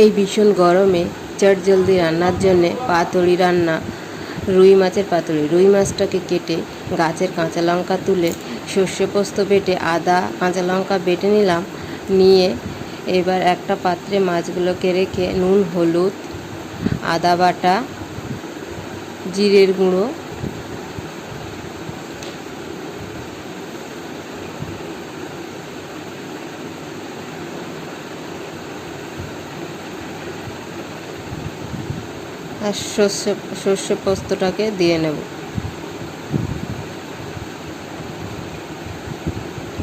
এই ভীষণ গরমে চটজলদি রান্নার জন্যে পাতুড়ি রান্না। রুই মাছের পাতুড়ি। রুই মাছটাকে কেটে গাছের কাঁচা লঙ্কা তুলে সর্ষে পোস্ত বেটে আদা কাঁচা লঙ্কা বেটে নিলাম। নিয়ে এবার একটা পাত্রে মাছগুলোকে রেখে নুন হলুদ আদা বাটা জিরের গুঁড়ো আর সর্ষে পোস্তটাকে দিয়ে নেব।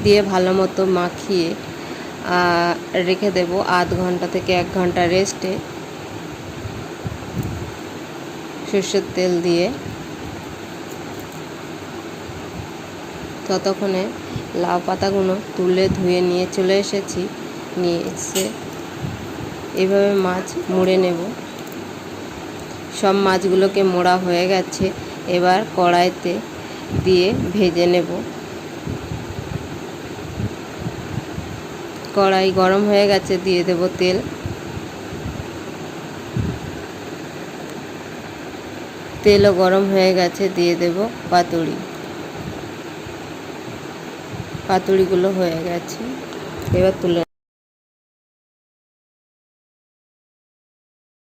দিয়ে ভালো মতো মাখিয়ে রেখে দেব আধ ঘন্টা থেকে 1 ঘন্টা রেস্টে। সর্ষের তেল দিয়ে ততক্ষণে লাউ পাতাগুলো তুলে ধুয়ে নিয়ে চলে এসেছি। নিয়ে এসে এভাবে মাছ মুড়ে নেব। সব মাছগুলোকে মোড়া হয়ে গেছে। এবার কড়াইতে দিয়ে ভেজে নেব। কড়াই গরম হয়ে গেছে, দিয়ে দেব তেল। তেলও গরম হয়ে গেছে, দিয়ে দেব পাতুড়ি। পাতুড়িগুলো হয়ে গেছে, এবার তুলে